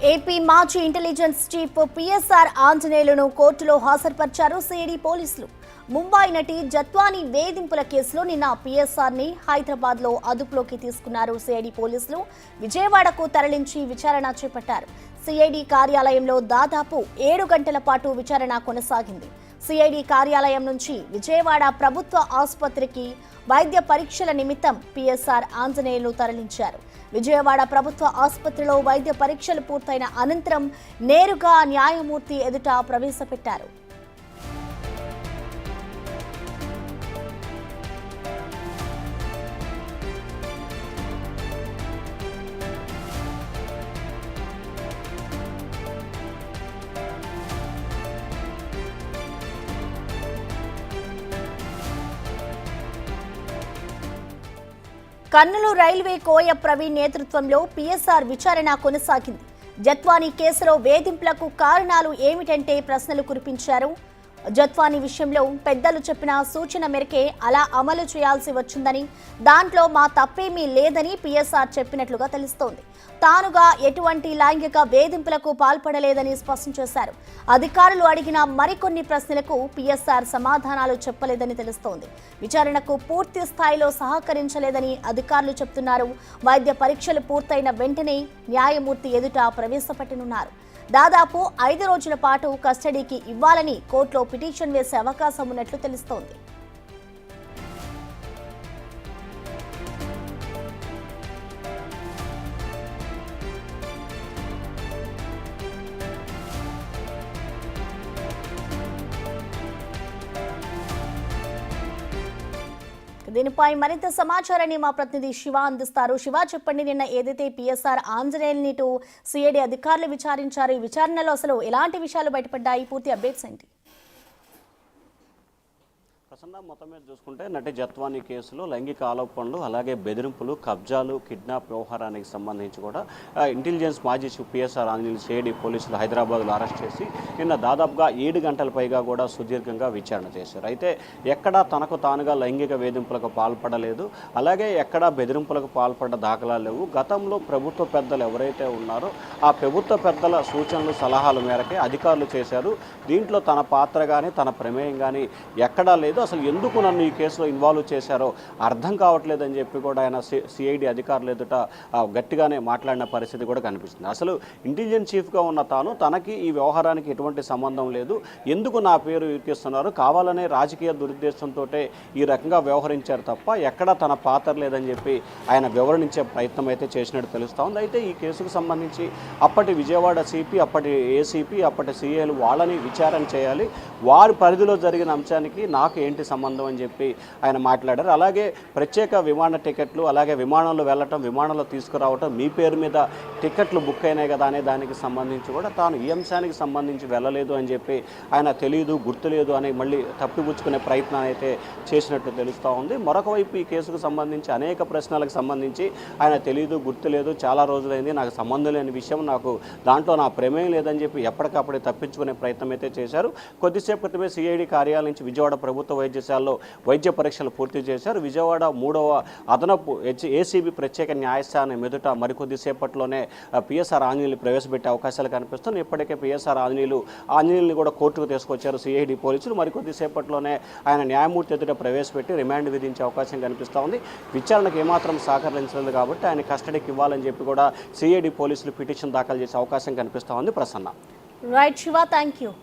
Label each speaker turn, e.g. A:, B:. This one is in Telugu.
A: ఏపీ మాజీ ఇంటెలిజెన్స్ చీఫ్ పిఎస్ఆర్ ఆంజనేయులను కోర్టులో హాజరుపరిచారు సిఐడి పోలీసులు. ముంబై నటి జత్వానీ వేధింపుల కేసులో నిన్న పిఎస్ఆర్ని హైదరాబాద్లో అదుపులోకి తీసుకున్నారు సిఐడి పోలీసులు. విజయవాడకు తరలించి విచారణ చేపట్టారు. సిఐడి కార్యాలయంలో దాదాపు 7 గంటల పాటు విచారణ కొనసాగింది. సిఐడి కార్యాలయం నుంచి విజయవాడ ప్రభుత్వ ఆసుపత్రికి వైద్య పరీక్షల నిమిత్తం పిఎస్ఆర్ ఆంజనేయులను తరలించారు. విజయవాడ ప్రభుత్వ ఆసుపత్రిలో వైద్య పరీక్షలు పూర్తయిన అనంతరం నేరుగా న్యాయమూర్తి ఎదుట ప్రవేశపెట్టారు. కర్నూలు రైల్వే కోయ ప్రవీణ్ నేతృత్వంలో పిఎస్ఆర్ విచారణ కొనసాగింది. జత్వానీ కేసులో వేధింపులకు కారణాలు ఏమిటంటే ప్రశ్నలు కురిపించారు. జత్వానీ విషయంలో పెద్దలు చెప్పిన సూచన మేరకే అలా అమలు చేయాల్సి వచ్చిందని, దాంట్లో మా తప్పేమీ లేదని పిఎస్ఆర్ చెప్పినట్లుగా తెలుస్తోంది. తానుగా ఎటువంటి లైంగిక వేధింపులకు పాల్పడలేదని స్పష్టం చేశారు. అధికారులు అడిగిన మరికొన్ని ప్రశ్నలకు పిఎస్ఆర్ సమాధానాలు చెప్పలేదని తెలుస్తోంది. విచారణకు పూర్తి స్థాయిలో సహకరించలేదని అధికారులు చెబుతున్నారు. వైద్య పరీక్షలు పూర్తయిన వెంటనే న్యాయమూర్తి ఎదుట ప్రవేశపెట్టనున్నారు. దాదాపు 5 రోజుల పాటు కస్టడీకి ఇవ్వాలని కోర్టులో పిటిషన్ వేసే అవకాశం ఉన్నట్లు తెలుస్తోంది. దీనిపై మరింత సమాచారాన్ని మా ప్రతినిధి శివ అందిస్తారు. శివ, చెప్పండి, నిన్న ఏదైతే పిఎస్ఆర్ ఆంజనేయుల్ని సిఐడి అధికారులు విచారించారు, ఈ విచారణలో అసలు ఎలాంటి విషయాలు బయటపడ్డాయి? పూర్తి అప్డేట్స్ ఏంటి?
B: ప్రసన్న, మొత్తం మీద చూసుకుంటే నటి జత్వానీ కేసులో లైంగిక ఆరోపణలు, అలాగే బెదిరింపులు, కబ్జాలు, కిడ్నాప్ వ్యవహారానికి సంబంధించి కూడా ఇంటెలిజెన్స్ మాజీ చీఫ్ పిఎస్ఆర్ ఆంజనేయులు సిఐడి పోలీసులు హైదరాబాద్లో అరెస్ట్ చేసి నిన్న దాదాపుగా 7 గంటల పైగా కూడా సుదీర్ఘంగా విచారణ చేశారు. అయితే ఎక్కడా తనకు తానుగా లైంగిక వేధింపులకు పాల్పడలేదు, అలాగే ఎక్కడా బెదిరింపులకు పాల్పడ్డ దాఖలాలు లేవు. గతంలో ప్రభుత్వ పెద్దలు ఎవరైతే ఉన్నారో ఆ ప్రభుత్వ పెద్దల సూచనలు, సలహాల మేరకే అధికారులు చేశారు. దీంట్లో తన పాత్ర కానీ తన ప్రమేయం కానీ ఎక్కడా లేదు. అసలు ఎందుకు నన్ను ఈ కేసులో ఇన్వాల్వ్ చేశారో అర్థం కావట్లేదని చెప్పి కూడా ఆయన సిఐడి అధికారులు ఎదుట గట్టిగానే మాట్లాడిన పరిస్థితి కూడా కనిపిస్తుంది. అసలు ఇంటెలిజెన్స్ చీఫ్గా ఉన్న తనకి ఈ వ్యవహారానికి ఎటువంటి సంబంధం లేదు, ఎందుకు నా పేరు ఇరికిస్తున్నారు, కావాలనే రాజకీయ దురుద్దేశంతో ఈ రకంగా వ్యవహరించారు తప్ప ఎక్కడా తన పాత్ర లేదని చెప్పి ఆయన వివరణించే ప్రయత్నం అయితే చేసినట్టు తెలుస్తూ ఉంది. అయితే ఈ కేసుకు సంబంధించి అప్పటి విజయవాడ సిపి, అప్పటి ఏసీపీ, అప్పటి సిఐలు వాళ్ళని విచారణ చేయాలి, వారి పరిధిలో జరిగిన అంశానికి నాకు ఏంటి సంబంధం అని చెప్పి ఆయన మాట్లాడారు. అలాగే ప్రత్యేక విమాన టికెట్లు, అలాగే విమానంలో వెళ్ళటం, విమానంలో తీసుకురావటం, మీ పేరు మీద టికెట్లు బుక్ అయినాయి కదా అనే దానికి సంబంధించి కూడా తాను ఈ అంశానికి సంబంధించి వెళ్ళలేదు అని చెప్పి ఆయన తెలియదు, గుర్తులేదు అని మళ్ళీ తప్పిపుచ్చుకునే ప్రయత్నం అయితే చేసినట్టు తెలుస్తూ ఉంది. మరొక వైపు ఈ కేసుకు సంబంధించి అనేక ప్రశ్నలకు సంబంధించి ఆయన తెలియదు, గుర్తులేదు, చాలా రోజులైంది, నాకు సంబంధం లేని విషయం, నాకు దాంట్లో నా ప్రమేయం లేదని చెప్పి ఎప్పటికప్పుడే తప్పించుకునే ప్రయత్నం అయితే చేశారు. కొద్దిసేపు క్రితమే సిఐడి కార్యాలయం నుంచి విజయవాడ ప్రభుత్వ వైద్యశాలలో వైద్య పరీక్షలు పూర్తి చేశారు. విజయవాడ 3వ అదనపు ఏసీబీ ప్రత్యేక న్యాయస్థానం ఎదుట మరికొద్దిసేపట్లోనే పిఎస్ఆర్ ఆంజనేయులు ప్రవేశపెట్టే అవకాశాలు కనిపిస్తున్నాయి. ఇప్పటికే పిఎస్ఆర్ ఆంజనేయుల్ని కూడా కోర్టుకు తీసుకొచ్చారు సిఐడి పోలీసులు. మరికొద్దిసేపట్లోనే ఆయన న్యాయమూర్తి ఎదుట ప్రవేశపెట్టి రిమాండ్ విధించే అవకాశం కనిపిస్తూ ఉంది. విచారణకు ఏమాత్రం సహకరించలేదు కాబట్టి ఆయన కస్టడీకి ఇవ్వాలని చెప్పి కూడా సిఐడి పోలీసులు పిటిషన్ దాఖలు చేసే అవకాశం కనిపిస్తూ ఉంది. Prasanna.
A: Right Shiva, thank you.